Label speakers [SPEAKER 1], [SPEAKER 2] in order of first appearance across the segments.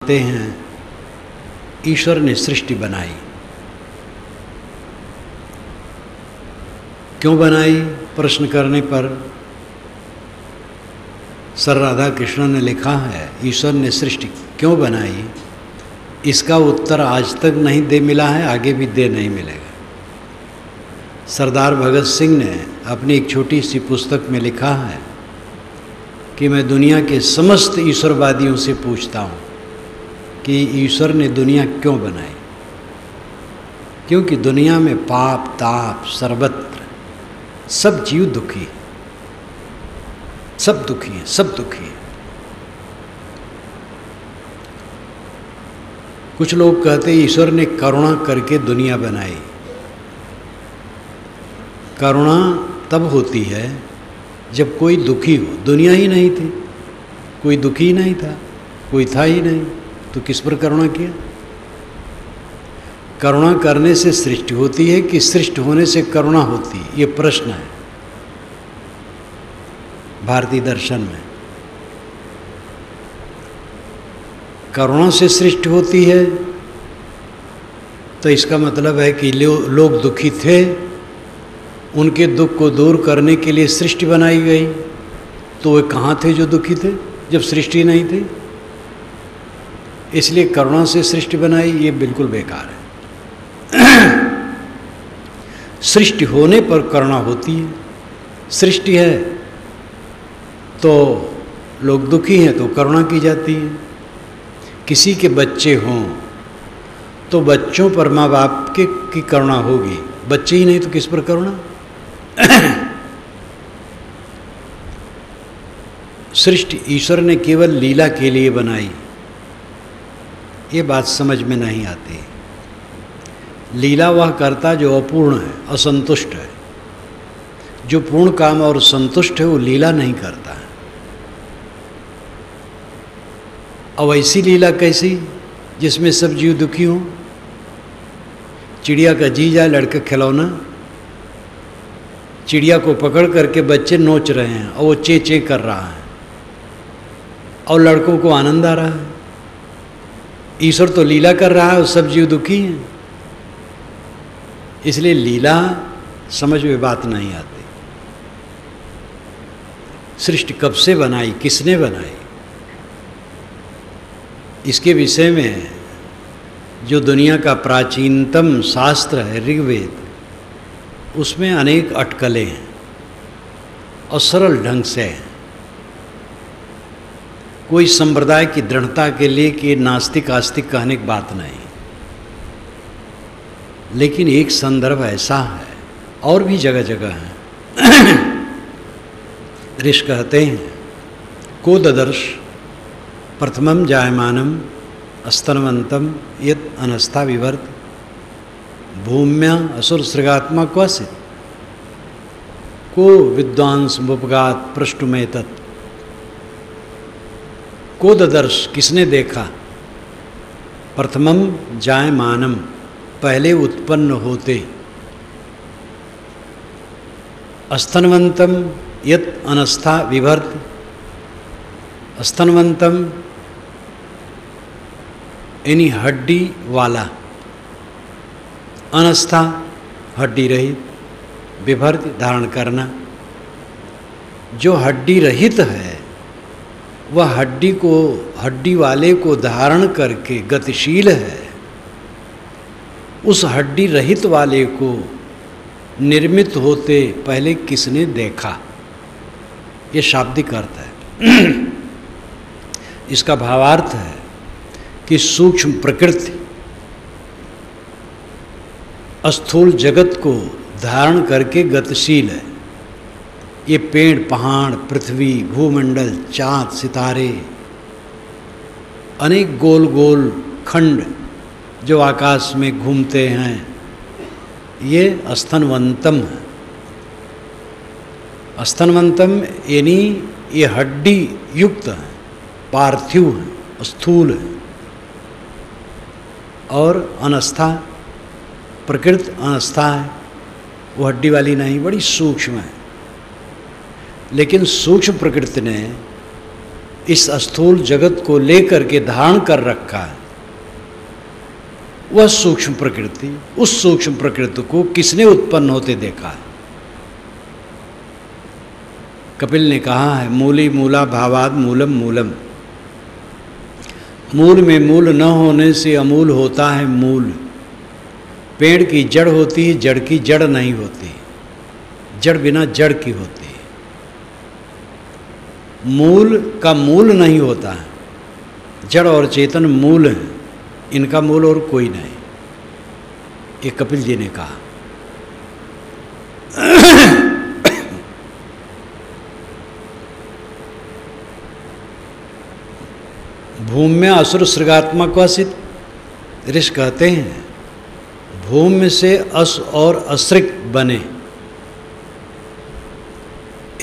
[SPEAKER 1] मानते हैं ईश्वर ने सृष्टि बनाई। क्यों बनाई प्रश्न करने पर सर राधा कृष्ण ने लिखा है ईश्वर ने सृष्टि क्यों बनाई, इसका उत्तर आज तक नहीं दे मिला है, आगे भी दे नहीं मिलेगा। सरदार भगत सिंह ने अपनी एक छोटी सी पुस्तक में लिखा है कि मैं दुनिया के समस्त ईश्वरवादियों से पूछता हूँ कि ईश्वर ने दुनिया क्यों बनाई। क्योंकि दुनिया में पाप ताप सर्वत्र, सब जीव दुखी, सब दुखी है, सब दुखी है। कुछ लोग कहते ईश्वर ने करुणा करके दुनिया बनाई। करुणा तब होती है जब कोई दुखी हो। दुनिया ही नहीं थी, कोई दुखी ही नहीं था, कोई था ही नहीं, तो किस पर करुणा किया। करुणा करने से सृष्टि होती है कि सृष्टि होने से करुणा होती है, ये प्रश्न है भारतीय दर्शन में। करुणा से सृष्टि होती है तो इसका मतलब है कि लोग दुखी थे, उनके दुख को दूर करने के लिए सृष्टि बनाई गई। तो वे कहाँ थे जो दुखी थे जब सृष्टि नहीं थी। इसलिए करुणा से सृष्टि बनाई, ये बिल्कुल बेकार है। सृष्टि होने पर करुणा होती है। सृष्टि है तो लोग दुखी हैं तो करुणा की जाती है। किसी के बच्चे हों तो बच्चों पर माँ बाप की करुणा होगी, बच्चे ही नहीं तो किस पर करुणा। सृष्टि ईश्वर ने केवल लीला के लिए बनाई, ये बात समझ में नहीं आती। लीला वह करता जो अपूर्ण है, असंतुष्ट है। जो पूर्ण काम और संतुष्ट है वो लीला नहीं करता है। अब ऐसी लीला कैसी जिसमें सब जीव दुखी हों। चिड़िया का जी जाए लड़के खिलौना, चिड़िया को पकड़ करके बच्चे नोच रहे हैं और वो चे चे कर रहा है और लड़कों को आनंद आ रहा है। ईश्वर तो लीला कर रहा है और सब जीव दुखी हैं। इसलिए लीला समझ में बात नहीं आती। सृष्टि कब से बनाई, किसने बनाई, इसके विषय में जो दुनिया का प्राचीनतम शास्त्र है ऋग्वेद, उसमें अनेक अटकलें हैं और सरल ढंग से हैं। कोई संप्रदाय की दृढ़ता के लिए कि नास्तिक आस्तिक कहने की बात नहीं, लेकिन एक संदर्भ ऐसा है और भी जगह जगह है। ऋषि कहते हैं को ददर्श प्रथमम जायमानम स्तनवंतम यत् अनस्था विवर्त भूम्या असुर सृगात्मा क्वसित को विद्वांस मुपगात पृष्ठुमें तत्। को ददर्श किसने देखा, प्रथमम जायमानम पहले उत्पन्न होते, स्तनवंतम यत् अनस्था विवर्त। स्तनवंतम यानी हड्डी वाला, अनस्था हड्डी रहित, विभर्त धारण करना। जो हड्डी रहित है वह हड्डी वाले को धारण करके गतिशील है। उस हड्डी रहित वाले को निर्मित होते पहले किसने देखा, ये शाब्दिक अर्थ है। इसका भावार्थ है कि सूक्ष्म प्रकृति स्थूल जगत को धारण करके गतिशील है। ये पेड़ पहाड़ पृथ्वी भूमंडल चाँद सितारे अनेक गोल गोल खंड जो आकाश में घूमते हैं, ये स्तनवंतम है। स्तनवंतम यानी ये हड्डी युक्त है, पार्थिव है, स्थूल है। और अनस्था प्रकृति अनस्था है, वो हड्डी वाली नहीं, बड़ी सूक्ष्म है। लेकिन सूक्ष्म प्रकृति ने इस स्थूल जगत को लेकर के धारण कर रखा है, वह सूक्ष्म प्रकृति, उस सूक्ष्म प्रकृति को किसने उत्पन्न होते देखा है? कपिल ने कहा है, मूली मूला भावाद मूलम मूलम। मूल में मूल न होने से अमूल होता है मूल। पेड़ की जड़ होती है, जड़ की जड़ नहीं होती, जड़ बिना जड़ की होती है। मूल का मूल नहीं होता है, जड़ और चेतन मूल है, इनका मूल और कोई नहीं, ये कपिल जी ने कहा। भूम्य असुर सृगात्मक वासित, ऋषि कहते हैं भूम्य से अस और असृक बने।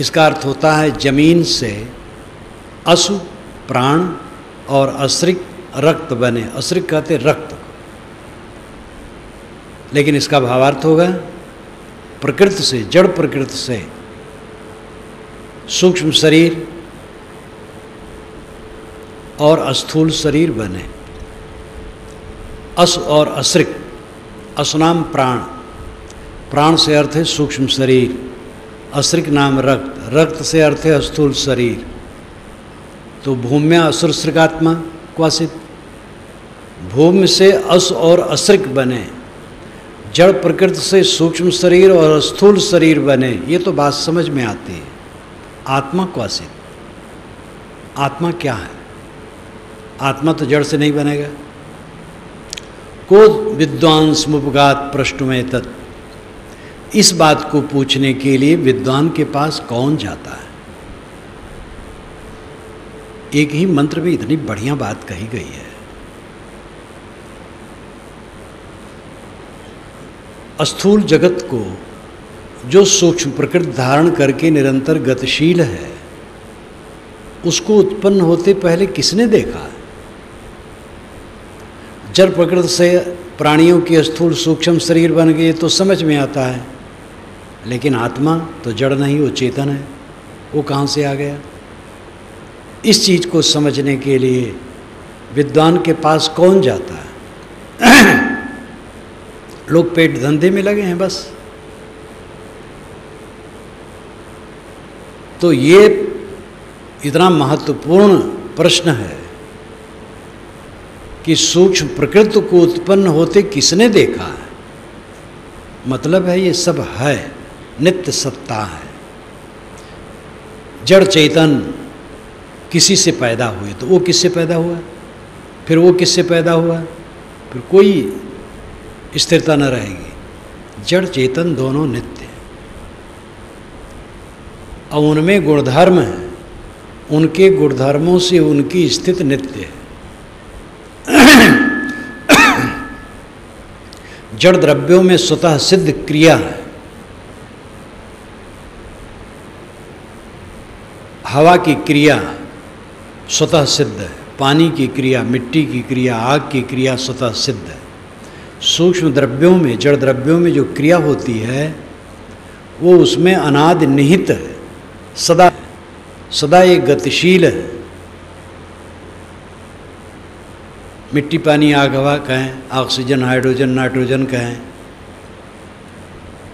[SPEAKER 1] इसका अर्थ होता है जमीन से असु प्राण और असृक रक्त बने। असृक कहते रक्त, लेकिन इसका भावार्थ होगा प्रकृति से, जड़ प्रकृति से सूक्ष्म शरीर और स्थूल शरीर बने। अस और असृक, असनाम प्राण, प्राण से अर्थ है सूक्ष्म शरीर, असृक नाम रक्त, रक्त से अर्थ है स्थूल शरीर। तो भूम्या असुर सृगात्मा क्वासित, भूमि से अस और असृक बने, जड़ प्रकृति से सूक्ष्म शरीर और स्थूल शरीर बने। ये तो बात समझ में आती है। आत्मा क्वासित, आत्मा क्या है? आत्मा तो जड़ से नहीं बनेगा। को विद्वान समुपगात प्रश्न में तत्, इस बात को पूछने के लिए विद्वान के पास कौन जाता है? एक ही मंत्र में इतनी बढ़िया बात कही गई है। स्थूल जगत को जो सूक्ष्म प्रकृति धारण करके निरंतर गतिशील है, उसको उत्पन्न होते पहले किसने देखा है? जड़ प्रकृति से प्राणियों के स्थूल सूक्ष्म शरीर बन गए तो समझ में आता है, लेकिन आत्मा तो जड़ नहीं, वो चेतन है, वो कहाँ से आ गया? इस चीज़ को समझने के लिए विद्वान के पास कौन जाता है? लोग पेट धंधे में लगे हैं बस। तो ये इतना महत्वपूर्ण प्रश्न है कि सूक्ष्म प्रकृति को उत्पन्न होते किसने देखा है? मतलब है ये सब है, नित्य सत्ता है। जड़ चेतन किसी से पैदा हुए, तो वो किससे पैदा हुआ? फिर वो किससे पैदा हुआ? फिर कोई स्थिरता न रहेगी। जड़ चेतन दोनों नित्य हैं और उनमें गुणधर्म है, उनके गुणधर्मों से उनकी स्थिति नित्य है। जड़ द्रव्यों में स्वतः सिद्ध क्रिया है। हवा की क्रिया स्वतः सिद्ध है, पानी की क्रिया, मिट्टी की क्रिया, आग की क्रिया स्वतः सिद्ध है। सूक्ष्म द्रव्यों में, जड़ द्रव्यों में जो क्रिया होती है वो उसमें अनादि निहित है, सदा सदा एक गतिशील है। मिट्टी पानी आग हवा कहें, ऑक्सीजन हाइड्रोजन नाइट्रोजन कहें,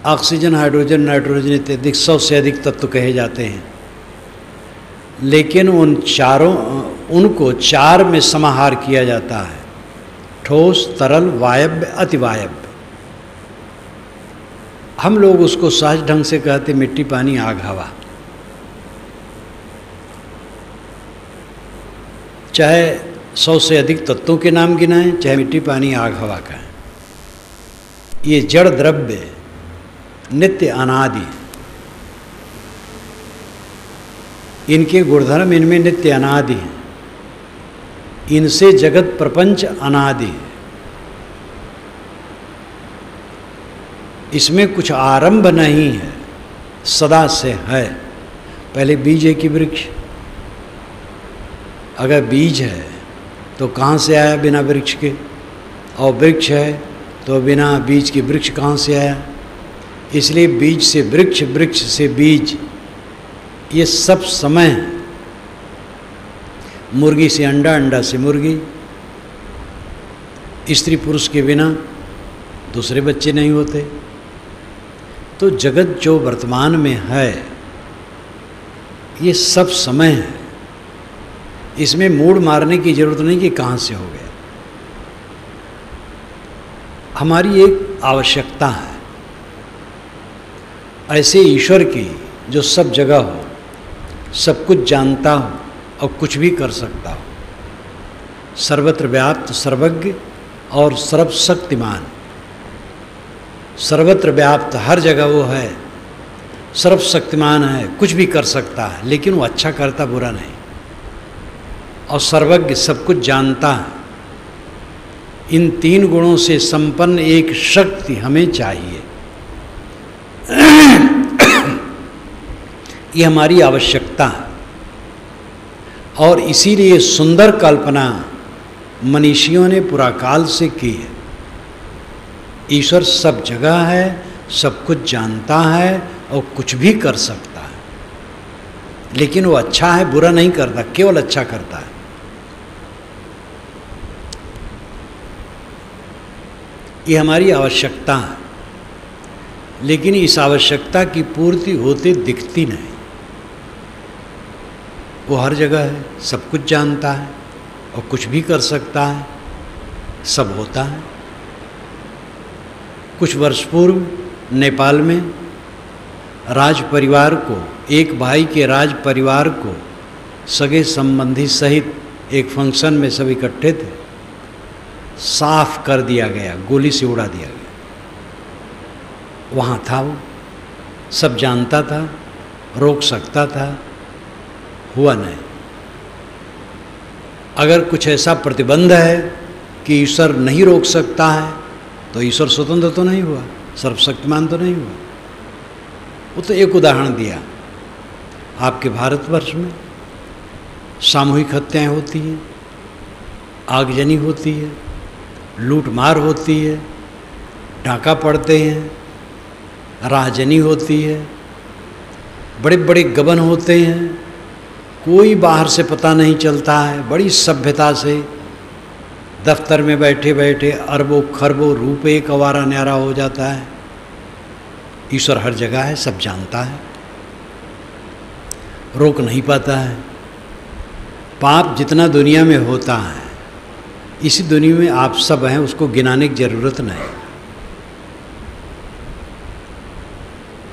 [SPEAKER 1] ऑक्सीजन हाइड्रोजन नाइट्रोजन इत्यादि 100 से अधिक तत्व कहे जाते हैं, लेकिन उनको चार में समाहार किया जाता है: ठोस, तरल, वायव्य, अतिवायव्य। हम लोग उसको सहज ढंग से कहते मिट्टी पानी आग हवा। चाहे 100 से अधिक तत्वों के नाम गिनाएं, चाहे मिट्टी पानी आग हवा कहें, ये जड़ द्रव्य नित्य अनादि, इनके गुणधर्म इनमें नित्य अनादि हैं। इनसे जगत प्रपंच अनादि है। इसमें कुछ आरंभ नहीं है, सदा से है। पहले बीज है कि वृक्ष? अगर बीज है तो कहाँ से आया बिना वृक्ष के? और वृक्ष है तो बिना बीज के वृक्ष कहाँ से आया? इसलिए बीज से वृक्ष, वृक्ष से बीज, ये सब समय मुर्गी से अंडा, अंडा से मुर्गी, स्त्री पुरुष के बिना दूसरे बच्चे नहीं होते। तो जगत जो वर्तमान में है ये सब समय है, इसमें मूड मारने की जरूरत नहीं कि कहाँ से हो गया। हमारी एक आवश्यकता है ऐसे ईश्वर की जो सब जगह हो, सब कुछ जानता हो और कुछ भी कर सकता हो, सर्वत्र व्याप्त, सर्वज्ञ और सर्वशक्तिमान। सर्वत्र व्याप्त, हर जगह वो है, सर्वशक्तिमान है, कुछ भी कर सकता है, लेकिन वो अच्छा करता, बुरा नहीं। और सर्वज्ञ, सब कुछ जानता है। इन तीन गुणों से संपन्न एक शक्ति हमें चाहिए। ये हमारी आवश्यकता है। और इसीलिए सुंदर कल्पना मनीषियों ने पुराकाल से की है। ईश्वर सब जगह है, सब कुछ जानता है और कुछ भी कर सकता है, लेकिन वो अच्छा है, बुरा नहीं करता, केवल अच्छा करता है। ये हमारी आवश्यकता है, लेकिन इस आवश्यकता की पूर्ति होते दिखती नहीं। वो हर जगह है, सब कुछ जानता है और कुछ भी कर सकता है, सब होता है। कुछ वर्ष पूर्व नेपाल में राज परिवार को, एक भाई के राज परिवार को सगे संबंधी सहित एक फंक्शन में सब इकट्ठे थे, साफ कर दिया गया, गोली से उड़ा दिया गया। वहाँ था वो, सब जानता था, रोक सकता था, हुआ नहीं। अगर कुछ ऐसा प्रतिबंध है कि ईश्वर नहीं रोक सकता है, तो ईश्वर स्वतंत्र तो नहीं हुआ, सर्वशक्तिमान तो नहीं हुआ। वो तो एक उदाहरण दिया। आपके भारतवर्ष में सामूहिक हत्याएं होती हैं, आगजनी होती है, लूट मार होती है, डाका पड़ते हैं, राहजनी होती है, बड़े बड़े गबन होते हैं, कोई बाहर से पता नहीं चलता है। बड़ी सभ्यता से दफ्तर में बैठे बैठे अरबों खरबों रुपए कवारा न्यारा हो जाता है। ईश्वर हर जगह है, सब जानता है, रोक नहीं पाता है। पाप जितना दुनिया में होता है, इसी दुनिया में आप सब हैं, उसको गिनाने की जरूरत नहीं।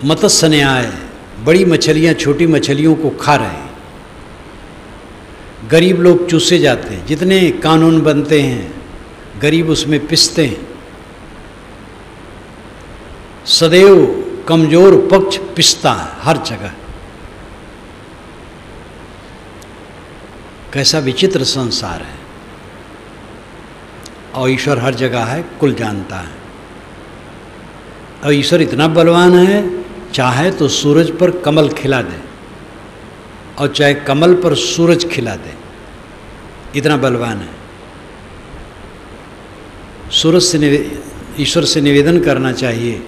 [SPEAKER 1] मत्स्य न्याय, बड़ी मछलियां छोटी मछलियों को खा रहे हैं, गरीब लोग चूसे जाते हैं। जितने कानून बनते हैं गरीब उसमें पिसते हैं। सदैव कमजोर पक्ष पिसता है हर जगह। कैसा विचित्र संसार है। और ईश्वर हर जगह है, कुल जानता है। और ईश्वर इतना बलवान है, चाहे तो सूरज पर कमल खिला दे और चाहे कमल पर सूरज खिला दे, इतना बलवान है। सूरज से ईश्वर से निवेदन करना चाहिए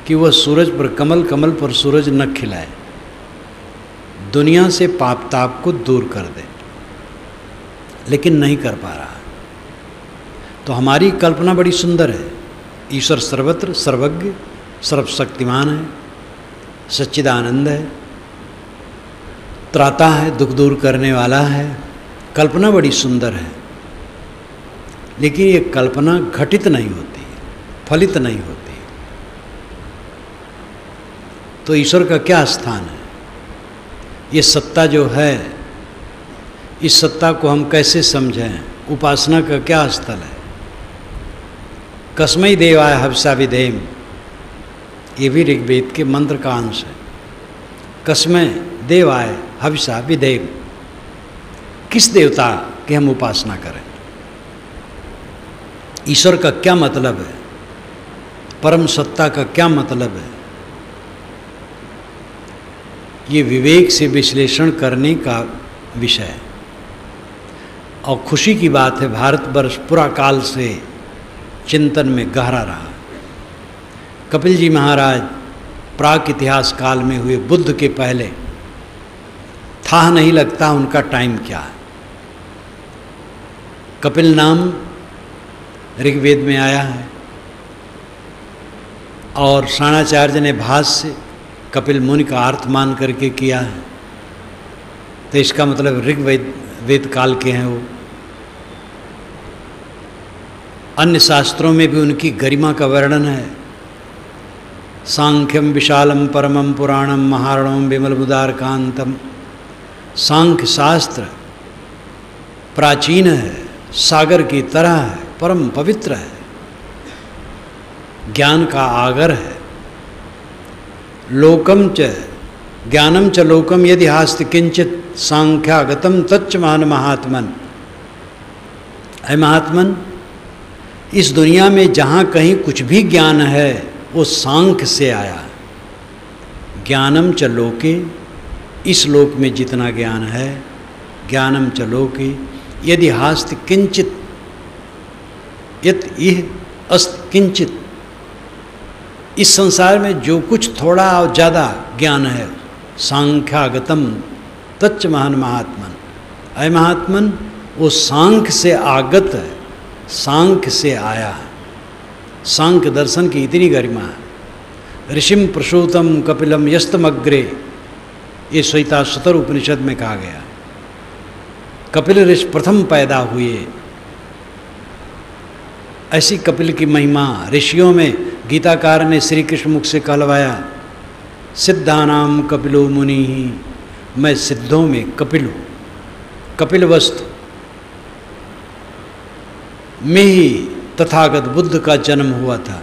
[SPEAKER 1] कि वह सूरज पर कमल, कमल पर सूरज न खिलाए, दुनिया से पाप ताप को दूर कर दे, लेकिन नहीं कर पा रहा। तो हमारी कल्पना बड़ी सुंदर है। ईश्वर सर्वत्र सर्वज्ञ सर्वशक्तिमान है, सच्चिदानंद है, त्राता है, दुख दूर करने वाला है। कल्पना बड़ी सुंदर है, लेकिन ये कल्पना घटित नहीं होती, फलित नहीं होती। तो ईश्वर का क्या स्थान है? ये सत्ता जो है, इस सत्ता को हम कैसे समझें? उपासना का क्या स्थल है? कस्मै देवाय हविषा विधेम, ये भी ऋग्वेद के मंत्र का अंश है। कस्मै देवाय हविषा विधेम, किस देवता की हम उपासना करें? ईश्वर का क्या मतलब है? परम सत्ता का क्या मतलब है? ये विवेक से विश्लेषण करने का विषय है। और खुशी की बात है, भारतवर्ष पूरा काल से चिंतन में गहरा रहा। कपिल जी महाराज प्राक इतिहास काल में हुए, बुद्ध के पहले था नहीं लगता उनका टाइम क्या है। कपिल नाम ऋग्वेद में आया है और शाणाचार्य ने भाष्य कपिल मुनि का अर्थ मान करके किया है, तो इसका मतलब ऋग्वेद वेद काल के हैं वो। अन्य शास्त्रों में भी उनकी गरिमा का वर्णन है। सांख्यम विशालम परमम पुराणम महारणम विमलमुदारकांतम। सांख्य शास्त्र प्राचीन है, सागर की तरह है, परम पवित्र है, ज्ञान का आगर है। लोकम च ज्ञानम च लोकम यदि हास्त किंचित सांख्यागतम तच्च महान महात्मन। है महात्मन, इस दुनिया में जहाँ कहीं कुछ भी ज्ञान है वो सांख्य से आया। ज्ञानम च लोके, इस लोक में जितना ज्ञान है, ज्ञानम च लोके यदि हास्त किंचित यत इह अस्त किंचित, इस संसार में जो कुछ थोड़ा और ज़्यादा ज्ञान है, सांख्यागतम तच्च महान महात्मन। अय महात्मन, वो सांख्य से आगत है, सांख्य से आया है। सांख्य दर्शन की इतनी गरिमा है। ऋषिम प्रसूतम कपिलम यस्तमग्रे, ये श्वेताश्वतर उपनिषद में कहा गया। कपिल ऋषि प्रथम पैदा हुए, ऐसी कपिल की महिमा ऋषियों में गीताकार ने श्री कृष्ण मुख से कहलवाया, सिद्धानाम कपिलो मुनि ही, मैं सिद्धों में कपिल हूँ। कपिल वस्तु में ही तथागत बुद्ध का जन्म हुआ था,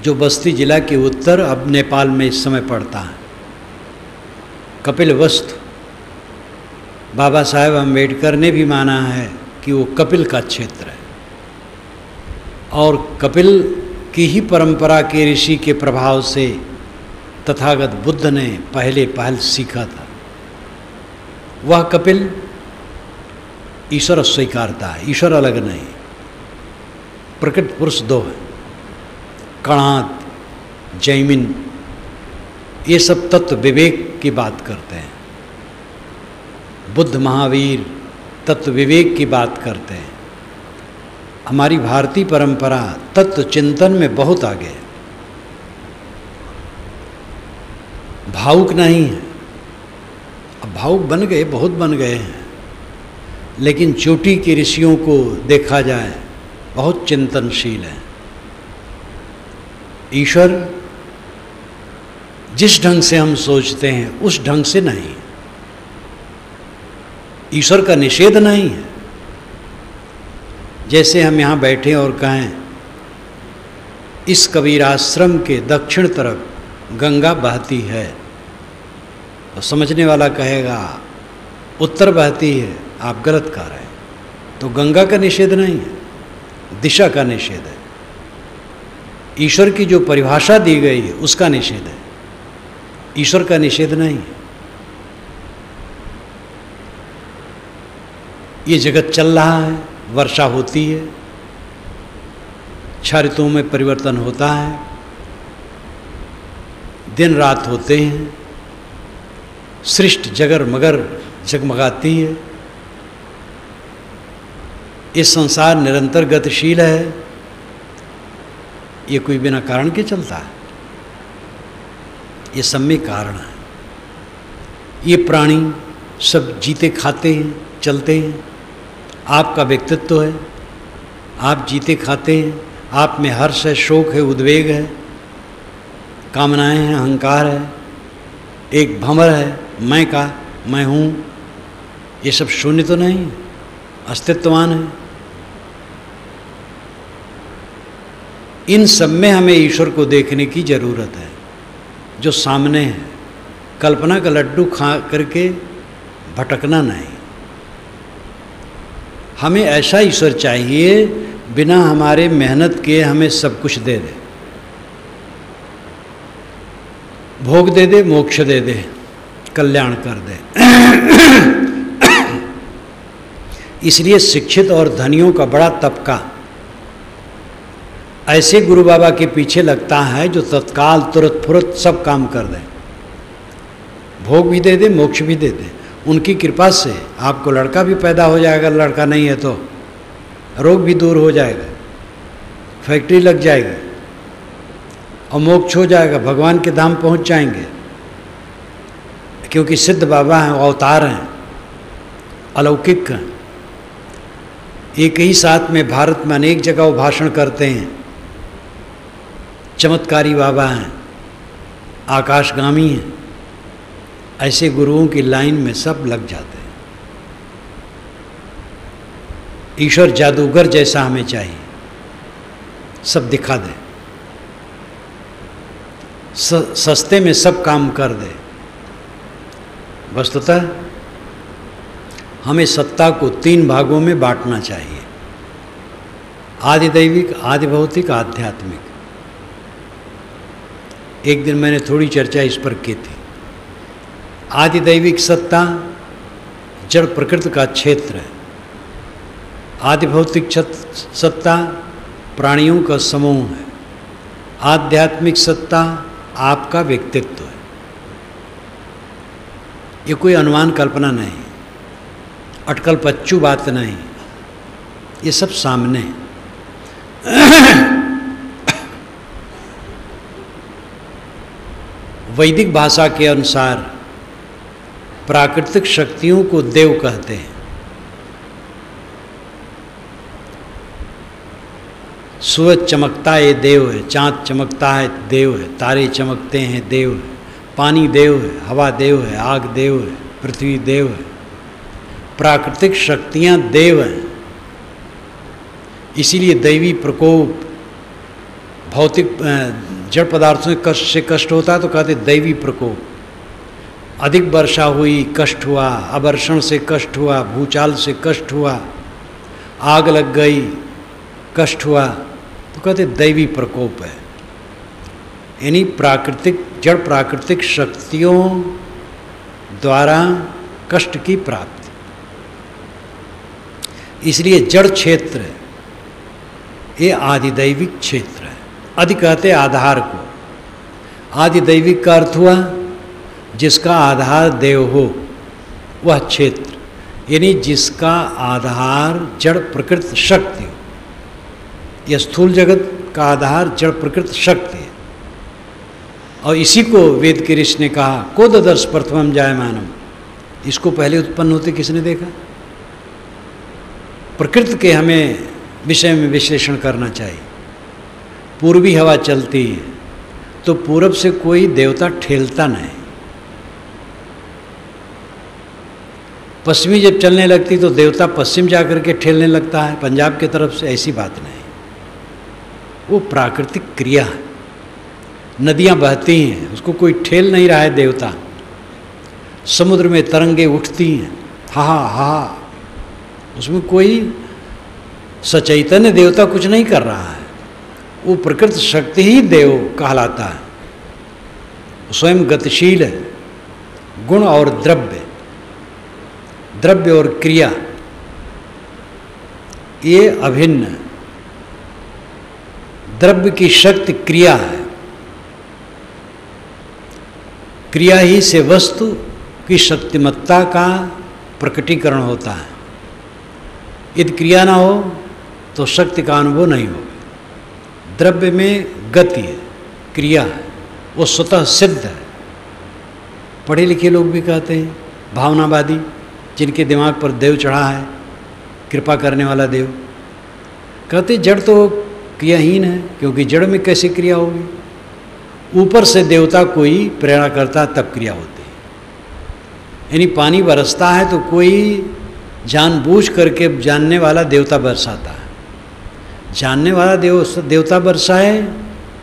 [SPEAKER 1] जो बस्ती जिला के उत्तर अब नेपाल में इस समय पड़ता है। कपिल वस्तु बाबा साहेब अम्बेडकर ने भी माना है कि वो कपिल का क्षेत्र है, और कपिल की ही परंपरा के ऋषि के प्रभाव से तथागत बुद्ध ने पहल सीखा था। वह कपिल ईश्वर स्वीकारता है, ईश्वर अलग नहीं। प्रकृत पुरुष दो है, कणाद, जैमिन, ये सब तत्व विवेक की बात करते हैं। बुद्ध महावीर तत्व विवेक की बात करते हैं। हमारी भारतीय परंपरा तत्व चिंतन में बहुत आगे है, भावुक नहीं है। अब भावुक बन गए, बहुत बन गए हैं, लेकिन चोटी के ऋषियों को देखा जाए बहुत चिंतनशील है। ईश्वर जिस ढंग से हम सोचते हैं उस ढंग से नहीं। ईश्वर का निषेध नहीं है। जैसे हम यहाँ बैठे और कहें इस कबीर आश्रम के दक्षिण तरफ गंगा बहती है, तो समझने वाला कहेगा उत्तर बहती है, आप गलत कह रहे हैं। तो गंगा का निषेध नहीं है, दिशा का निषेध है। ईश्वर की जो परिभाषा दी गई है उसका निषेध है, ईश्वर का निषेध नहीं है। ये जगत चल रहा है, वर्षा होती है, 6 ऋतुओं में परिवर्तन होता है, दिन रात होते हैं, सृष्टि जगर मगर जगमगाती है। ये संसार निरंतर गतिशील है, ये कोई बिना कारण के चलता है, ये सब में कारण है। ये प्राणी सब जीते खाते हैं, चलते हैं। आपका व्यक्तित्व है, आप जीते खाते हैं, आप में हर्ष है, शोक है, उद्वेग है, कामनाएं हैं, अहंकार है, एक भंवर है मैं हूँ। ये सब शून्य तो नहीं है, अस्तित्ववान है। इन सब में हमें ईश्वर को देखने की जरूरत है, जो सामने है। कल्पना का लड्डू खा करके भटकना नहीं। हमें ऐसा ईश्वर चाहिए बिना हमारे मेहनत के हमें सब कुछ दे दे, भोग दे दे, मोक्ष दे दे, कल्याण कर दे। इसलिए शिक्षित और धनियों का बड़ा तबका ऐसे गुरु बाबा के पीछे लगता है जो तत्काल तुरंत फुरत सब काम कर दें। भोग भी दे दे, मोक्ष भी दे दे। उनकी कृपा से आपको लड़का भी पैदा हो जाएगा, लड़का नहीं है तो रोग भी दूर हो जाएगा, फैक्ट्री लग जाएगी और मोक्ष हो जाएगा, भगवान के धाम पहुंच जाएंगे। क्योंकि सिद्ध बाबा हैं, अवतार हैं, अलौकिक हैं। एक ही साथ में भारत में अनेक जगह वो भाषण करते हैं, चमत्कारी बाबा हैं, आकाशगामी हैं। ऐसे गुरुओं की लाइन में सब लग जाते हैं। ईश्वर जादूगर जैसा हमें चाहिए, सब दिखा दे, सस्ते में सब काम कर दे। वस्तुतः हमें सत्ता को 3 भागों में बांटना चाहिए, आदि दैविक, आदि भौतिक, आध्यात्मिक। एक दिन मैंने थोड़ी चर्चा इस पर की थी। आदि दैविक सत्ता जड़ प्रकृति का क्षेत्र है, आदि भौतिक सत्ता प्राणियों का समूह है, आध्यात्मिक सत्ता आपका व्यक्तित्व है। ये कोई अनुमान कल्पना नहीं, अटकल पच्चू बात नहीं, ये सब सामने है। वैदिक भाषा के अनुसार प्राकृतिक शक्तियों को देव कहते हैं। सूरज चमकता है देव है, चाँद चमकता है देव है, तारे चमकते हैं देव है, पानी देव है, हवा देव है, आग देव है, पृथ्वी देव है। प्राकृतिक शक्तियाँ देव हैं। इसीलिए दैवी प्रकोप, भौतिक जड़ पदार्थों से कष्ट होता है तो कहते दैवी प्रकोप। अधिक वर्षा हुई, कष्ट हुआ, अवर्षण से कष्ट हुआ, भूचाल से कष्ट हुआ, आग लग गई, कष्ट हुआ, तो कहते दैवी प्रकोप है। यानी प्राकृतिक, जड़ प्राकृतिक शक्तियों द्वारा कष्ट की प्राप्ति। इसलिए जड़ क्षेत्र ये आदिदैविक क्षेत्र है। आदि कहते आधार को, आदिदैविक का अर्थ हुआ जिसका आधार देव हो, वह क्षेत्र, यानी जिसका आधार जड़ प्रकृति शक्ति हो। यह स्थूल जगत का आधार जड़ प्रकृति शक्ति है। और इसी को वेद के ऋषि ने कहा को ददर्श प्रथमम जायमानम। इसको पहले उत्पन्न होते किसने देखा? प्रकृति के हमें विषय में विश्लेषण करना चाहिए। पूर्वी हवा चलती है तो पूरब से कोई देवता ठेलता नहीं, पश्चिमी जब चलने लगती तो देवता पश्चिम जाकर के ठेलने लगता है पंजाब की तरफ से। ऐसी बात नहीं, वो प्राकृतिक क्रिया है। नदियाँ बहती हैं, उसको कोई ठेल नहीं रहा है देवता। समुद्र में तरंगे उठती हैं, हा हा, उसमें कोई सचैतन्य देवता कुछ नहीं कर रहा है। वो प्रकृति शक्ति ही देव कहलाता है। स्वयं गतिशील है। गुण और द्रव्य, द्रव्य और क्रिया ये अभिन्न है। द्रव्य की शक्ति क्रिया है, क्रिया ही से वस्तु की शक्तिमत्ता का प्रकटीकरण होता है। यदि क्रिया ना हो तो शक्ति का अनुभव नहीं होगा। द्रव्य में गति है, क्रिया है, वो स्वतः सिद्ध है। पढ़े लिखे लोग भी कहते हैं, भावनावादी, जिनके दिमाग पर देव चढ़ा है, कृपा करने वाला देव, कहते जड़ तो क्रियाहीन है, क्योंकि जड़ में कैसी क्रिया होगी? ऊपर से देवता कोई प्रेरणा करता तब क्रिया होती है। यानी पानी बरसता है तो कोई जानबूझ करके जानने वाला देवता बरसाता है। जानने वाला देवता बरसाए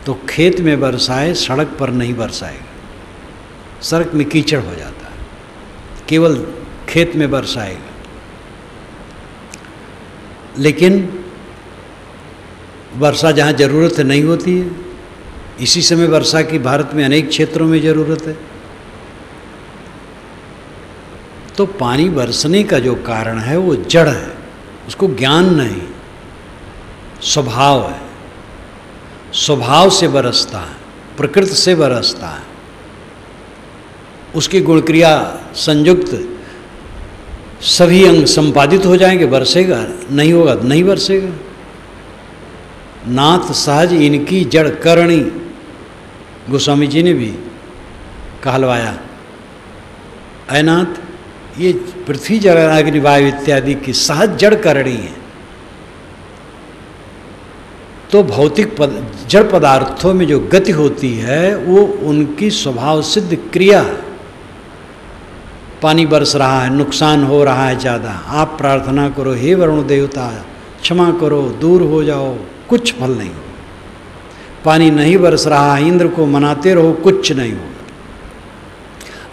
[SPEAKER 1] तो खेत में बरसाए, सड़क पर नहीं बरसाएगा। सड़क में कीचड़ हो जाता है, केवल खेत में बरसाएगा। लेकिन वर्षा जहाँ ज़रूरत नहीं होती है, इसी समय वर्षा की भारत में अनेक क्षेत्रों में ज़रूरत है। तो पानी बरसने का जो कारण है वो जड़ है, उसको ज्ञान नहीं, स्वभाव है। स्वभाव से बरसता है, प्रकृति से बरसता है। उसकी गुण क्रिया संयुक्त सभी अंग संपादित हो जाएंगे, बरसेगा? नहीं होगा, नहीं बरसेगा। नाथ सहज इनकी जड़ करणी, गोस्वामी जी ने भी कहलवाया, ऐ नाथ, ये पृथ्वी जल अग्नि वायु इत्यादि की सहज जड़ करणी है। तो भौतिक जड़ पदार्थों में जो गति होती है वो उनकी स्वभाव सिद्ध क्रिया है। पानी बरस रहा है, नुकसान हो रहा है ज़्यादा, आप प्रार्थना करो, हे वरुण देवता क्षमा करो, दूर हो जाओ, कुछ फल नहीं हो। पानी नहीं बरस रहा है, इंद्र को मनाते रहो, कुछ नहीं हो।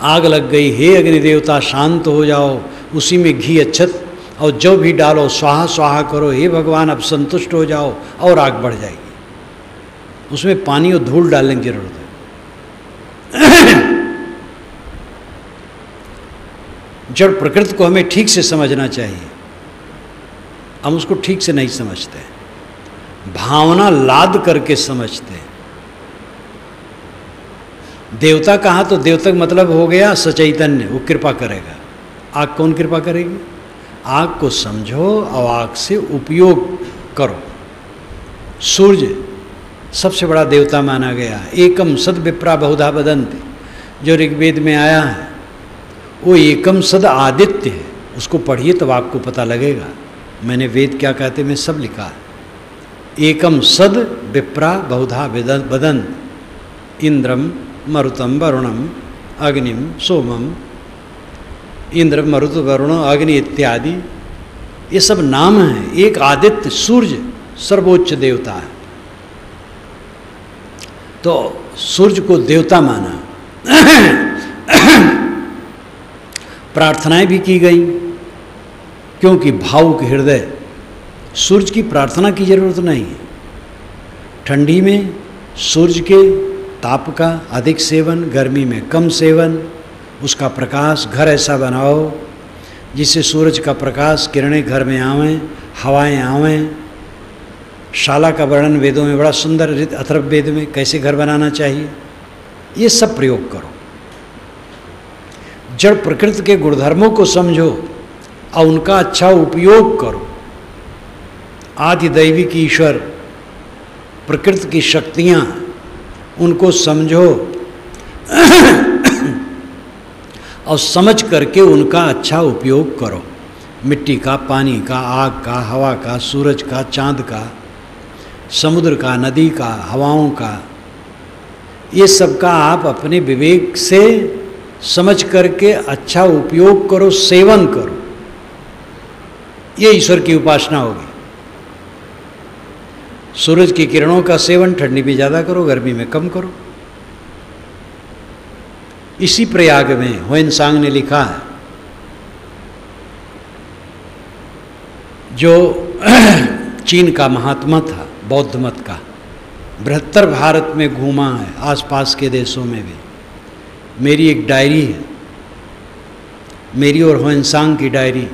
[SPEAKER 1] आग लग गई, हे अग्नि देवता शांत हो जाओ, उसी में घी अच्छत और जो भी डालो स्वाहा स्वाहा करो, हे भगवान अब संतुष्ट हो जाओ, और आग बढ़ जाएगी। उसमें पानी और धूल डालने की जरूरत है। जड़ प्रकृति को हमें ठीक से समझना चाहिए, हम उसको ठीक से नहीं समझते, भावना लाद करके समझते। देवता कहा तो देवता मतलब हो गया सचैतन्य, वो कृपा करेगा। आग कौन कृपा करेगी? आग को समझो और आग से उपयोग करो। सूर्य सबसे बड़ा देवता माना गया। एकम सद विप्रा बहुधा बदंती, जो ऋग्वेद में आया है वो एकम सद आदित्य है। उसको पढ़िए तब आपको पता लगेगा। मैंने वेद क्या कहते मैं सब लिखा है। एकम सद विप्रा बहुधा बदंत, इंद्रम मरुतम वरुणम अग्निम सोमम, इंद्र मरुत वरुण अग्नि इत्यादि ये सब नाम हैं। एक आदित्य सूर्य सर्वोच्च देवता है, तो सूर्य को देवता माना। प्रार्थनाएं भी की गई, क्योंकि भावुक हृदय, सूर्य की प्रार्थना की जरूरत नहीं है। ठंडी में सूर्य के ताप का अधिक सेवन, गर्मी में कम सेवन, उसका प्रकाश, घर ऐसा बनाओ जिससे सूरज का प्रकाश किरणें घर में आवें, हवाएं आवें। शाला का वर्णन वेदों में बड़ा सुंदर, अथर्ववेद में कैसे घर बनाना चाहिए, ये सब प्रयोग करो। जड़ प्रकृति के गुणधर्मों को समझो और उनका अच्छा उपयोग करो। आदि दैविक ईश्वर, प्रकृति की शक्तियाँ, उनको समझो और समझ करके उनका अच्छा उपयोग करो। मिट्टी का, पानी का, आग का, हवा का, सूरज का, चांद का, समुद्र का, नदी का, हवाओं का, ये सब का आप अपने विवेक से समझ करके अच्छा उपयोग करो, सेवन करो। ये ईश्वर की उपासना होगी। सूरज की किरणों का सेवन ठंडी में ज़्यादा करो, गर्मी में कम करो। इसी प्रयाग में ह्वेनसांग ने लिखा है, जो चीन का महात्मा था, बौद्ध मत का, बृहत्तर भारत में घूमा है, आसपास के देशों में भी। मेरी एक डायरी है, मेरी और ह्वेनसांग की डायरी,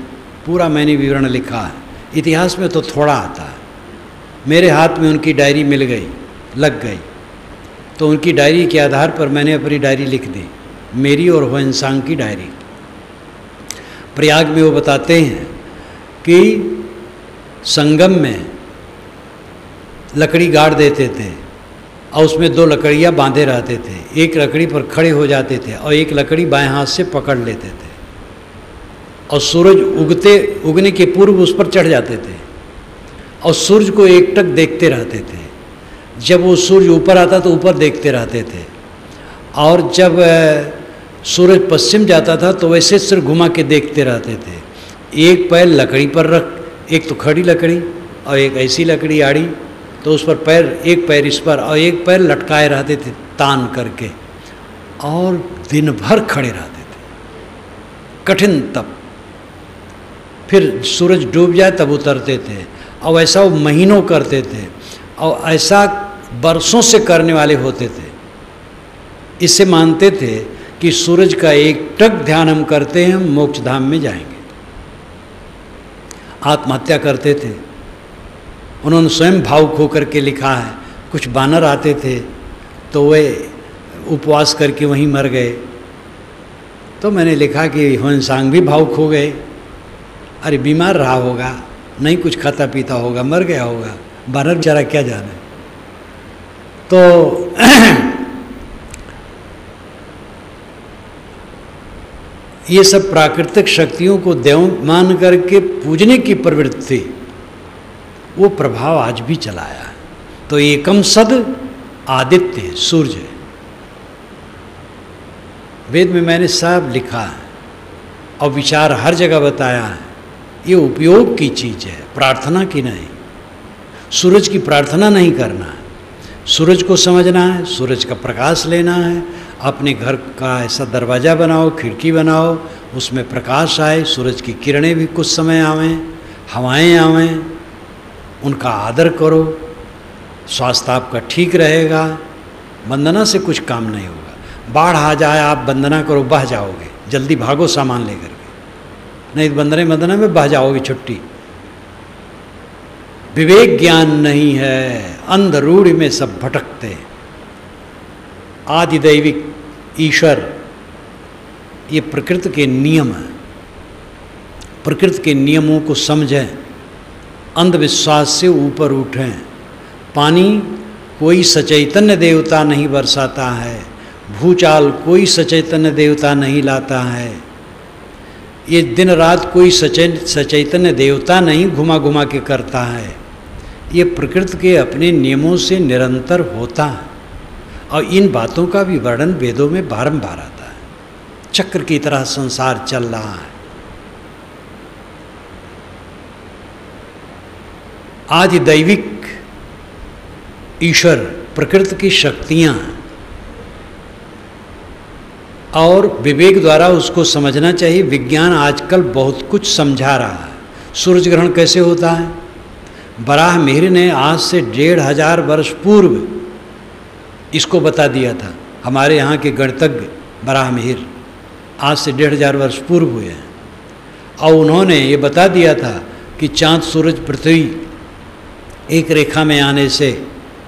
[SPEAKER 1] पूरा मैंने विवरण लिखा है। इतिहास में तो थोड़ा आता है। मेरे हाथ में उनकी डायरी मिल गई, लग गई, तो उनकी डायरी के आधार पर मैंने अपनी डायरी लिख दी, मेरी और ह्वेनसांग की डायरी। प्रयाग में वो बताते हैं कि संगम में लकड़ी गाड़ देते थे और उसमें दो लकड़ियाँ बांधे रहते थे। एक लकड़ी पर खड़े हो जाते थे और एक लकड़ी बाएं हाथ से पकड़ लेते थे, और सूरज उगने के पूर्व उस पर चढ़ जाते थे और सूरज को एकटक देखते रहते थे। जब वो सूरज ऊपर आता तो ऊपर देखते रहते थे, और जब सूरज पश्चिम जाता था तो वैसे सिर घुमा के देखते रहते थे। एक पैर लकड़ी पर रख, एक तो खड़ी लकड़ी और एक ऐसी लकड़ी आड़ी, तो उस पर पैर, एक पैर इस पर और एक पैर लटकाए रहते थे तान करके, और दिन भर खड़े रहते थे, कठिन तप। फिर सूरज डूब जाए तब उतरते थे, और ऐसा वो महीनों करते थे, और ऐसा बरसों से करने वाले होते थे। इससे मानते थे कि सूरज का एक टक ध्यान हम करते हैं, हम मोक्ष धाम में जाएंगे। आत्महत्या करते थे। उन्होंने स्वयं भावुक होकर के लिखा है, कुछ बानर आते थे तो वे उपवास करके वहीं मर गए। तो मैंने लिखा कि ह्वेनसांग भी भावुक हो गए। अरे बीमार रहा होगा, नहीं कुछ खाता पीता होगा, मर गया होगा, बानर बेचारा क्या जाने। तो ये सब प्राकृतिक शक्तियों को देव मान करके पूजने की प्रवृत्ति, वो प्रभाव आज भी चलाया है। तो एकम सद आदित्य सूर्य, वेद में मैंने सब लिखा है और विचार हर जगह बताया है। ये उपयोग की चीज़ है, प्रार्थना की नहीं। सूरज की प्रार्थना नहीं करना है, सूरज को समझना है, सूरज का प्रकाश लेना है। अपने घर का ऐसा दरवाज़ा बनाओ, खिड़की बनाओ, उसमें प्रकाश आए, सूरज की किरणें भी कुछ समय आवें, हवाएं आवें, उनका आदर करो, स्वास्थ्य आपका ठीक रहेगा। वंदना से कुछ काम नहीं होगा। बाढ़ आ जाए, आप वंदना करो, बह जाओगे, जल्दी भागो सामान लेकर के, नहीं तो वंदना में बह जाओगे छुट्टी। विवेक ज्ञान नहीं है, अंधरूढ़ में सब भटकते। आदिदैविक ईश्वर ये प्रकृति के नियम है, प्रकृति के नियमों को समझें, अंधविश्वास से ऊपर उठें। पानी कोई सचैतन्य देवता नहीं बरसाता है, भूचाल कोई सचैतन्य देवता नहीं लाता है, ये दिन रात कोई सचैतन्य देवता नहीं घुमा घुमा के करता है। ये प्रकृति के अपने नियमों से निरंतर होता है और इन बातों का भी वर्णन वेदों में बारंबार आता है। चक्र की तरह संसार चल रहा है। आदि दैविक ईश्वर प्रकृति की शक्तियाँ और विवेक द्वारा उसको समझना चाहिए। विज्ञान आजकल बहुत कुछ समझा रहा है। सूरज ग्रहण कैसे होता है, बराह मिहिर ने आज से 1500 वर्ष पूर्व इसको बता दिया था। हमारे यहाँ के गणितज्ञ बराह मिहिर आज से 1500 वर्ष पूर्व हुए हैं और उन्होंने ये बता दिया था कि चाँद सूरज पृथ्वी एक रेखा में आने से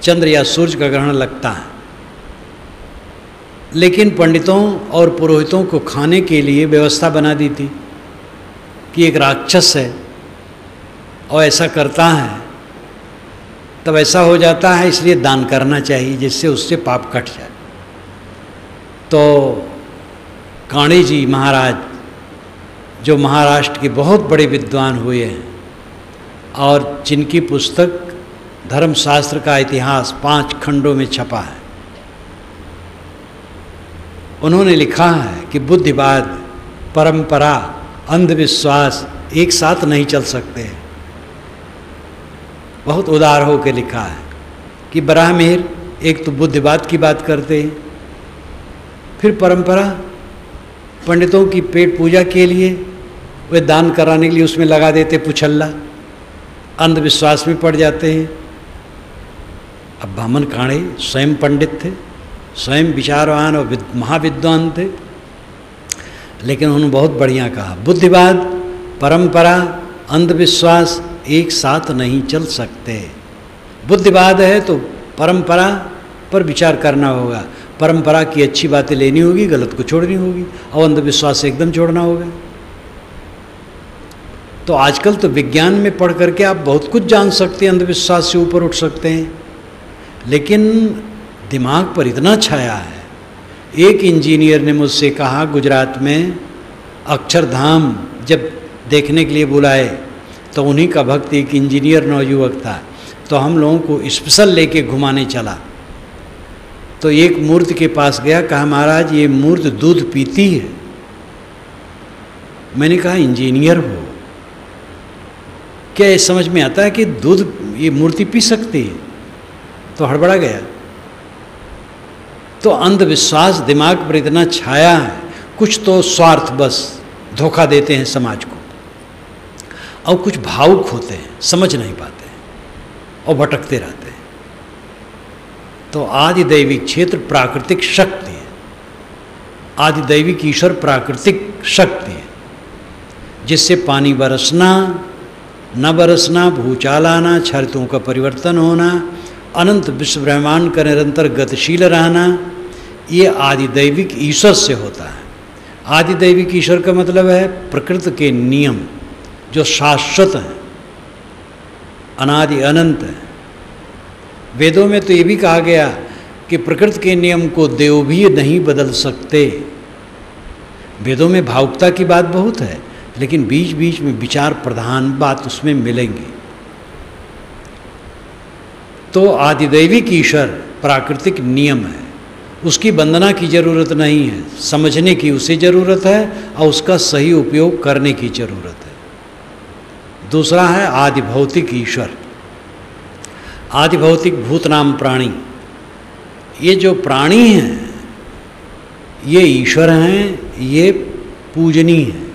[SPEAKER 1] चंद्र या सूरज का ग्रहण लगता है। लेकिन पंडितों और पुरोहितों को खाने के लिए व्यवस्था बना दी थी कि एक राक्षस है और ऐसा करता है, तब ऐसा हो जाता है, इसलिए दान करना चाहिए जिससे उससे पाप कट जाए। तो काणे जी महाराज जो महाराष्ट्र के बहुत बड़े विद्वान हुए हैं और जिनकी पुस्तक धर्मशास्त्र का इतिहास 5 खंडों में छपा है, उन्होंने लिखा है कि बुद्धिवाद, परंपरा, अंधविश्वास एक साथ नहीं चल सकते। बहुत उदार होकर लिखा है कि बराह मिहिर एक तो बुद्धिवाद की बात करते हैं, फिर परंपरा, पंडितों की पेट पूजा के लिए वे दान कराने के लिए उसमें लगा देते पुछल्ला, अंधविश्वास में पड़ जाते हैं। अब बामन काणे स्वयं पंडित थे, स्वयं विचारवान और महाविद्वान थे, लेकिन उन्होंने बहुत बढ़िया कहा, बुद्धिवाद, परंपरा, अंधविश्वास एक साथ नहीं चल सकते। बुद्धिवाद है तो परंपरा पर विचार करना होगा, परंपरा की अच्छी बातें लेनी होगी, गलत को छोड़नी होगी, और अंधविश्वास से एकदम छोड़ना होगा। तो आजकल तो विज्ञान में पढ़ करके आप बहुत कुछ जान सकते हैं, अंधविश्वास से ऊपर उठ सकते हैं, लेकिन दिमाग पर इतना छाया है। एक इंजीनियर ने मुझसे कहा, गुजरात में अक्षरधाम जब देखने के लिए बुलाए तो उन्हीं का भक्त एक इंजीनियर नौयुवक था, तो हम लोगों को स्पेशल लेके घुमाने चला। तो एक मूर्ति के पास गया, कहा महाराज ये मूर्ति दूध पीती है। मैंने कहा इंजीनियर हो, क्या ये समझ में आता है कि दूध ये मूर्ति पी सकती है? तो हड़बड़ा गया। तो अंधविश्वास दिमाग पर इतना छाया है, कुछ तो स्वार्थ बस धोखा देते हैं समाज को, और कुछ भावुक होते हैं, समझ नहीं पाते हैं और भटकते रहते हैं। तो आदि दैविक क्षेत्र प्राकृतिक शक्ति है, आदि दैविक ईश्वर प्राकृतिक शक्ति है, जिससे पानी बरसना, न बरसना, भूचाल आना, छरितों का परिवर्तन होना, अनंत विश्व ब्रह्मांड का निरंतर गतिशील रहना, ये आदि दैविक ईश्वर से होता है। आदिदैविक ईश्वर का मतलब है प्रकृति के नियम जो शाश्वत हैं, अनादि अनंत है। वेदों में तो ये भी कहा गया कि प्रकृति के नियम को देव भी नहीं बदल सकते। वेदों में भावुकता की बात बहुत है, लेकिन बीच बीच में विचार प्रधान बात उसमें मिलेंगी। तो आदिदैविक ईश्वर प्राकृतिक नियम है, उसकी वंदना की जरूरत नहीं है, समझने की उसे जरूरत है और उसका सही उपयोग करने की जरूरत है। दूसरा है आदि भौतिक ईश्वर। आदि भौतिक भूत नाम प्राणी, ये जो प्राणी हैं ये ईश्वर हैं, ये पूजनीय है,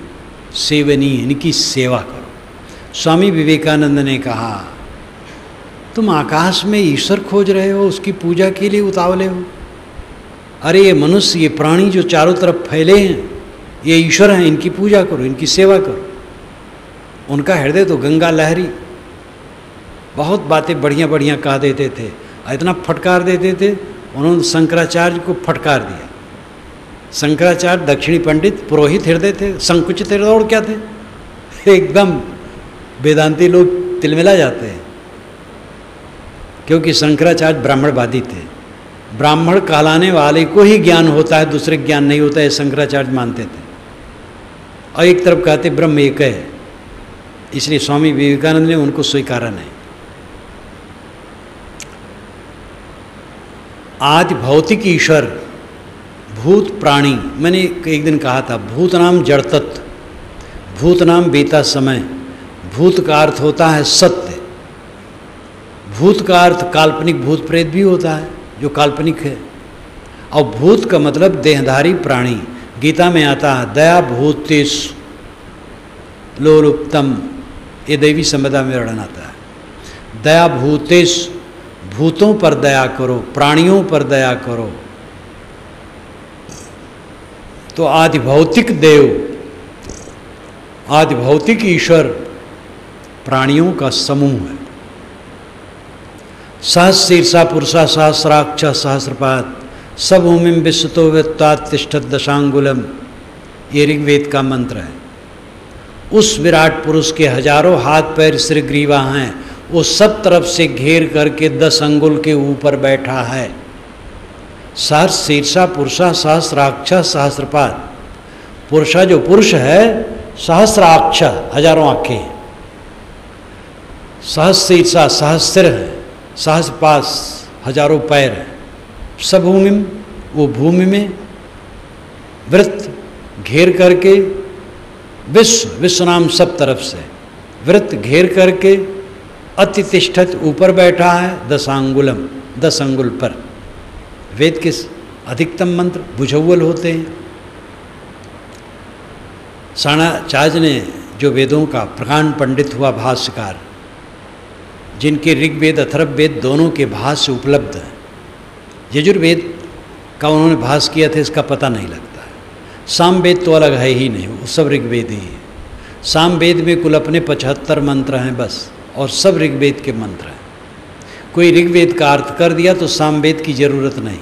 [SPEAKER 1] सेवनीय है, इनकी सेवा करो। स्वामी विवेकानंद ने कहा तुम आकाश में ईश्वर खोज रहे हो, उसकी पूजा के लिए उतावले हो। अरे ये मनुष्य, ये प्राणी जो चारों तरफ फैले हैं ये ईश्वर हैं, इनकी पूजा करो, इनकी सेवा करो। उनका हृदय तो गंगा लहरी, बहुत बातें बढ़िया बढ़िया कह देते थे, इतना फटकार देते थे। उन्होंने शंकराचार्य को फटकार दिया। शंकराचार्य दक्षिणी पंडित पुरोहित हृदय थे, संकुचित हृदय और क्या थे, एकदम वेदांती लोग तिलमिला जाते हैं, क्योंकि शंकराचार्य ब्राह्मणवादी थे। ब्राह्मण कहलाने वाले को ही ज्ञान होता है, दूसरे ज्ञान नहीं होता है, शंकराचार्य मानते थे। और एक तरफ कहते ब्रह्म एक है, इसलिए स्वामी विवेकानंद ने उनको स्वीकारा नहीं। आदि भौतिक ईश्वर, भूत प्राणी। मैंने एक दिन कहा था भूत नाम जड़ तत्व, भूत नाम बीता समय। भूत का अर्थ होता है सत्य, भूत का अर्थ काल्पनिक भूत प्रेत भी होता है जो काल्पनिक है, और भूत का मतलब देहधारी प्राणी। गीता में आता है दया भूतेश लोलुप्तम, ये दैवी संपदा में वर्णन आता है। दया भूतेश, भूतों पर दया करो, प्राणियों पर दया करो। तो आदि भौतिक देव, आदि भौतिक ईश्वर प्राणियों का समूह है। सहस्रीर्षा पुरुषा सहस्राक्ष सहस्रपाद सब भूमिम विश्वतो व्यत्तातिष्ठत दशांगुलम, ये ऋग्वेद का मंत्र है। उस विराट पुरुष के हजारों हाथ पैर सिर ग्रीवा हैं, वो सब तरफ से घेर करके 10 अंगुल के ऊपर बैठा है। सहस्रीर्षा पुरुषा सहस्राक्ष सहस्रपाद, पुरुषा जो पुरुष है सहस्राक्ष हजारों आंखें, सहस्रीर्षा सहस्र है, सहस्रपाद हजारों पैर है। सब भूमि, वो भूमि में वृत्त घेर करके, विश्व, विश्व नाम सब तरफ से वृत्त घेर करके, अतितिष्ठत ऊपर बैठा है, 10 अंगुलम 10 अंगुल पर। वेद के अधिकतम मंत्र भुजौल होते हैं। साणाचार्य ने जो वेदों का प्रकांड पंडित हुआ भाष्यकार, जिनके ऋग्वेद अथर्ववेद दोनों के भाष्य उपलब्ध हैं। यजुर्वेद का उन्होंने भाष्य किया था, इसका पता नहीं लगता है। सामवेद तो अलग है ही नहीं, वो सब ऋग्वेद ही है। सामवेद में कुल अपने 75 मंत्र हैं बस, और सब ऋग्वेद के मंत्र हैं। कोई ऋग्वेद का अर्थ कर दिया तो सामवेद की जरूरत नहीं।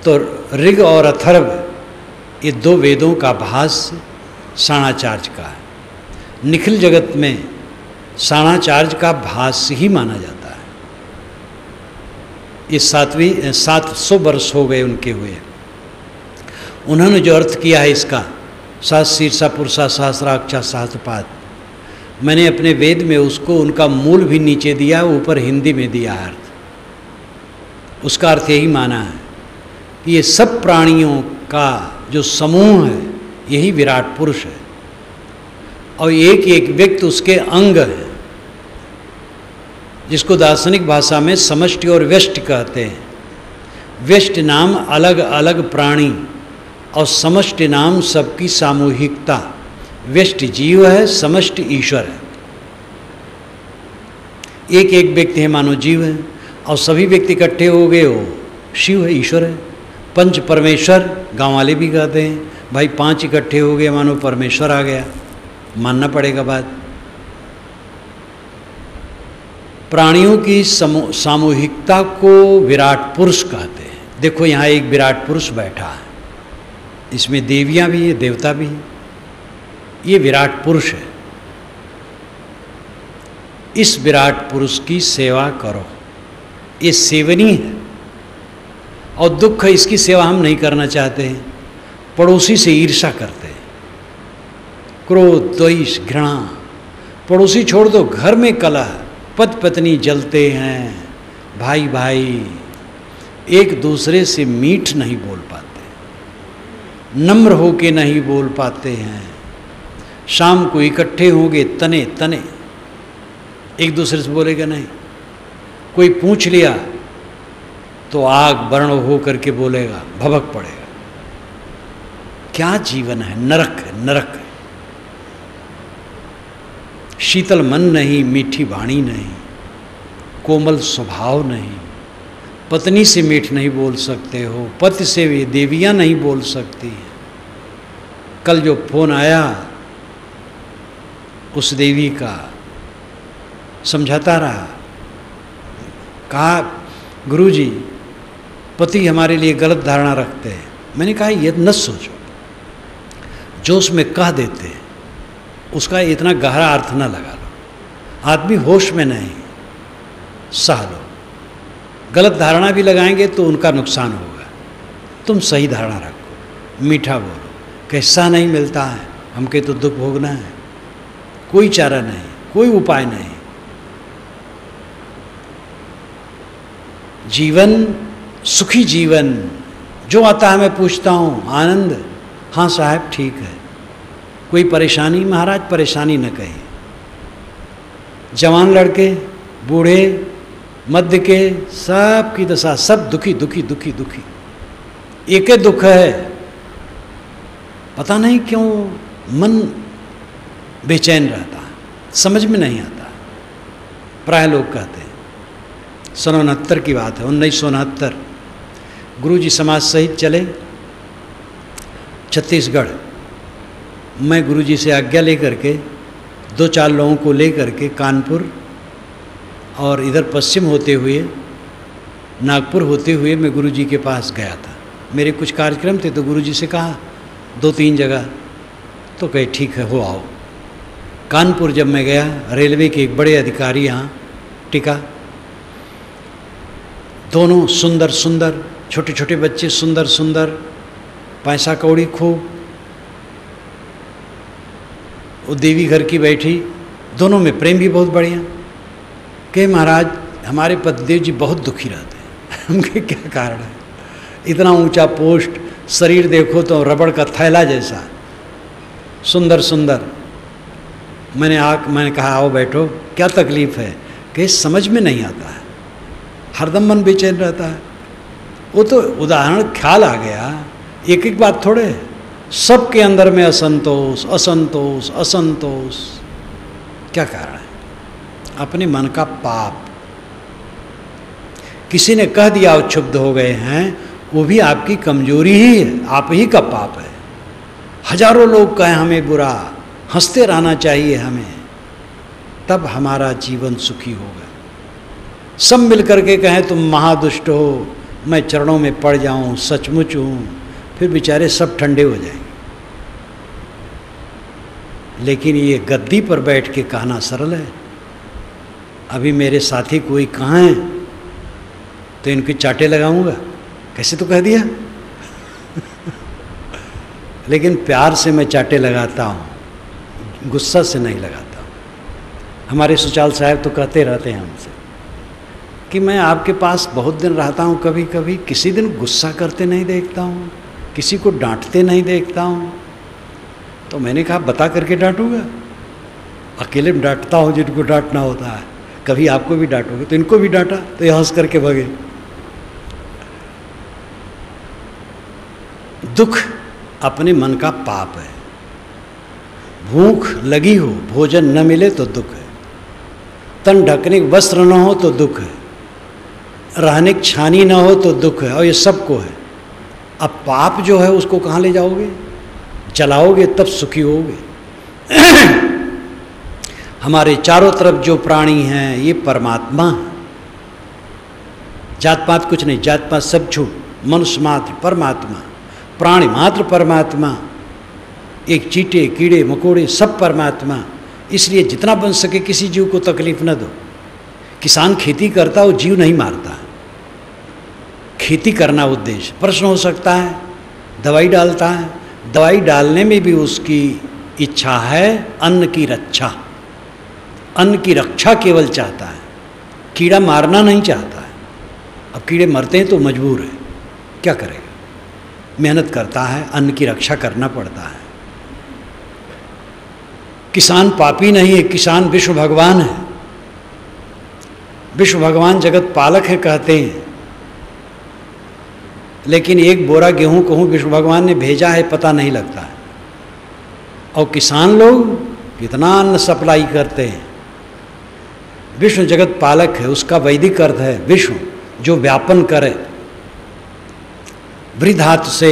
[SPEAKER 1] तो ऋग और अथर्व ये 2 वेदों का भाष्य साणाचार्य का है। निखिल जगत में साणाचार्य का भाष्य ही माना जाता है। ये 700 वर्ष हो गए उनके हुए। उन्होंने जो अर्थ किया है इसका, सहस्रीर्षा पुरुषा सहस्राक्ष सहस्रपाद, मैंने अपने वेद में उसको उनका मूल भी नीचे दिया, ऊपर हिंदी में दिया है अर्थ। उसका अर्थ यही माना है कि ये सब प्राणियों का जो समूह है यही विराट पुरुष है, और एक एक व्यक्ति उसके अंग है, जिसको दार्शनिक भाषा में समष्टि और व्यष्टि कहते हैं। व्यष्टि नाम अलग अलग प्राणी और समष्टि नाम सबकी सामूहिकता। व्यष्टि जीव है, समष्टि ईश्वर है। एक एक व्यक्ति है मानो जीव है, और सभी व्यक्ति इकट्ठे हो गए हो शिव है, ईश्वर है। पंच परमेश्वर गाँव वाले भी कहते हैं, भाई 5 इकट्ठे हो गए मानो परमेश्वर आ गया, मानना पड़ेगा बात। प्राणियों की सामूहिकता को विराट पुरुष कहते हैं। देखो यहाँ एक विराट पुरुष बैठा है, इसमें देवियां भी हैं, देवता भी हैं। ये विराट पुरुष है। इस विराट पुरुष की सेवा करो, ये सेवनीय है। और दुख है, इसकी सेवा हम नहीं करना चाहते हैं। पड़ोसी से ईर्ष्या करते हैं, क्रोध, द्वेष, घृणा। पड़ोसी छोड़ दो, घर में कलह, पति पत्नी जलते हैं, भाई भाई एक दूसरे से मीठ नहीं बोल पाते, नम्र होके नहीं बोल पाते हैं। शाम को इकट्ठे होंगे तने तने, एक दूसरे से बोलेगा नहीं। कोई पूछ लिया तो आग वर्ण हो करके बोलेगा, भभक पड़ेगा। क्या जीवन है, नरक है, नरक है। शीतल मन नहीं, मीठी वाणी नहीं, कोमल स्वभाव नहीं। पत्नी से मीठ नहीं बोल सकते हो, पति से भी देवियां नहीं बोल सकती। कल जो फोन आया उस देवी का, समझाता रहा, कहा गुरुजी पति हमारे लिए गलत धारणा रखते हैं। मैंने कहा ये न सोचो, जो उसमें कह देते हैं उसका इतना गहरा अर्थ न लगा लो। आदमी होश में नहीं, सह लो। गलत धारणा भी लगाएंगे तो उनका नुकसान होगा। तुम सही धारणा रखो, मीठा बोलो, कैसा नहीं मिलता है, हमके तो दुख भोगना है, कोई चारा नहीं, कोई उपाय नहीं। जीवन, सुखी जीवन जो आता है मैं पूछता हूँ, आनंद, हाँ साहब ठीक है। कोई परेशानी, महाराज परेशानी न कहे। जवान लड़के, बूढ़े, मध्य के, सब की दशा, सब दुखी दुखी दुखी दुखी। एक ही दुख है, पता नहीं क्यों मन बेचैन रहता है, समझ में नहीं आता। प्राय लोग कहते हैं, 1969 की बात है, 1969 गुरुजी समाज सहित चले छत्तीसगढ़। मैं गुरुजी से आज्ञा लेकर के 2-4 लोगों को लेकर के कानपुर और इधर पश्चिम होते हुए, नागपुर होते हुए मैं गुरुजी के पास गया था। मेरे कुछ कार्यक्रम थे तो गुरुजी से कहा 2-3 जगह, तो कहे ठीक है हो आओ। कानपुर जब मैं गया, रेलवे के एक बड़े अधिकारी यहाँ टिका, दोनों सुंदर सुंदर, छोटे छोटे बच्चे सुंदर सुंदर, पैसा कौड़ी खूब। वो देवी घर की बैठी, दोनों में प्रेम भी बहुत बढ़िया। कहे महाराज हमारे पतिदेव जी बहुत दुखी रहते हैं। हमके क्या कारण है, इतना ऊंचा पोस्ट, शरीर देखो तो रबड़ का थैला जैसा, सुंदर सुंदर। मैंने कहा आओ बैठो, क्या तकलीफ है? कि समझ में नहीं आता है, हरदम मन बेचैन रहता है। वो तो उदाहरण ख्याल आ गया, एक एक बात थोड़े, सबके अंदर में असंतोष असंतोष असंतोष। क्या कारण है? अपने मन का पाप। किसी ने कह दिया और क्षुब्ध हो गए हैं, वो भी आपकी कमजोरी ही है, आप ही का पाप है। हजारों लोग कहें हमें बुरा, हंसते रहना चाहिए हमें, तब हमारा जीवन सुखी होगा। सब मिलकर के कहें तुम महादुष्ट हो, मैं चरणों में पड़ जाऊं, सचमुच हूँ, फिर बेचारे सब ठंडे हो जाएंगे। लेकिन ये गद्दी पर बैठ के कहना सरल है। अभी मेरे साथी कोई कहाँ हैं तो इनके चाटे लगाऊंगा, कैसे तो कह दिया। लेकिन प्यार से मैं चाटे लगाता हूँ, गुस्सा से नहीं लगाता हूँ। हमारे सुचाल साहब तो कहते रहते हैं हमसे कि मैं आपके पास बहुत दिन रहता हूँ, कभी कभी किसी दिन गुस्सा करते नहीं देखता हूँ, किसी को डांटते नहीं देखता हूँ। तो मैंने कहा बता करके डांटूंगा, अकेले में डांटता हूँ जिनको डांटना होता है, कभी आपको भी डांटोगे तो इनको भी डांटा तो ये हंस करके भगे। दुख अपने मन का पाप है। भूख लगी हो, भोजन न मिले तो दुख है, तन ढकने वस्त्र न हो तो दुख है, रहने की छानी न हो तो दुख है, और ये सबको है। अब पाप जो है उसको कहाँ ले जाओगे? जलाओगे तब सुखी होगे। हमारे चारों तरफ जो प्राणी हैं ये परमात्मा है, जात पात कुछ नहीं, जात पात सब छूट, मनुष्य मात्र परमात्मा। प्राणी मात्र परमात्मा, एक चींटे कीड़े मकोड़े सब परमात्मा। इसलिए जितना बन सके किसी जीव को तकलीफ न दो। किसान खेती करता, वो जीव नहीं मारता, खेती करना उद्देश्य। प्रश्न हो सकता है दवाई डालता है, दवाई डालने में भी उसकी इच्छा है अन्न की रक्षा, अन्न की रक्षा केवल चाहता है, कीड़ा मारना नहीं चाहता है। अब कीड़े मरते हैं तो मजबूर है, क्या करेगा, मेहनत करता है, अन्न की रक्षा करना पड़ता है। किसान पापी नहीं है, किसान विश्व भगवान है। विश्व भगवान जगत पालक है कहते हैं, लेकिन एक बोरा गेहूं कहूँ विश्व भगवान ने भेजा है पता नहीं लगता है। और किसान लोग कितना अन्न सप्लाई करते हैं। विश्व जगत पालक है, उसका वैदिक अर्थ है विश्व, जो व्यापन करे। वृद्धातु से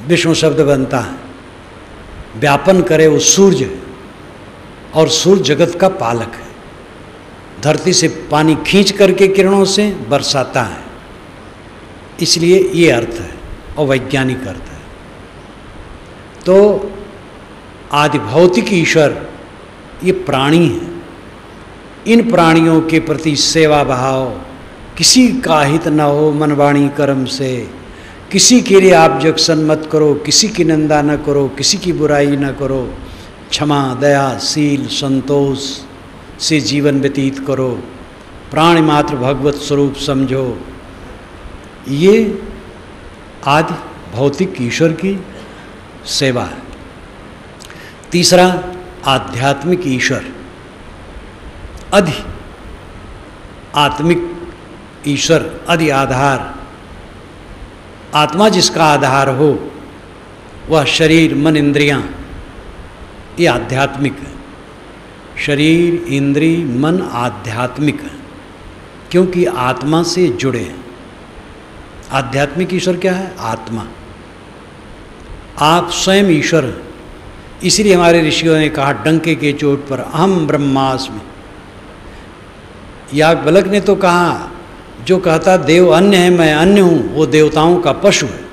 [SPEAKER 1] विष्णु शब्द बनता है, व्यापन करे वो सूर्य, और सूर्य जगत का पालक है। धरती से पानी खींच करके किरणों से बरसाता है, इसलिए ये अर्थ है और वैज्ञानिक अर्थ है। तो आदि भौतिक ईश्वर ये प्राणी है। इन प्राणियों के प्रति सेवा भाव, किसी का हित न हो मन वाणी कर्म से, किसी के लिए ऑब्जेक्शन मत करो, किसी की निंदा न करो, किसी की बुराई न करो, क्षमा दया शील संतोष से जीवन व्यतीत करो, प्राण मात्र भगवत स्वरूप समझो। ये आदि भौतिक ईश्वर की सेवा है। तीसरा आध्यात्मिक ईश्वर, अधि आत्मिक ईश्वर, अधि आधार। आत्मा जिसका आधार हो वह शरीर मन इंद्रियां, ये आध्यात्मिक है। शरीर इंद्री मन आध्यात्मिक है, क्योंकि आत्मा से जुड़े हैं। आध्यात्मिक ईश्वर क्या है? आत्मा। आप स्वयं ईश्वर हैं। इसीलिए हमारे ऋषियों ने कहा डंके के चोट पर अहम ब्रह्मास्मि। याज्ञवल्क्य ने तो कहा जो कहता देव अन्य है मैं अन्य हूँ, वो देवताओं का पशु है।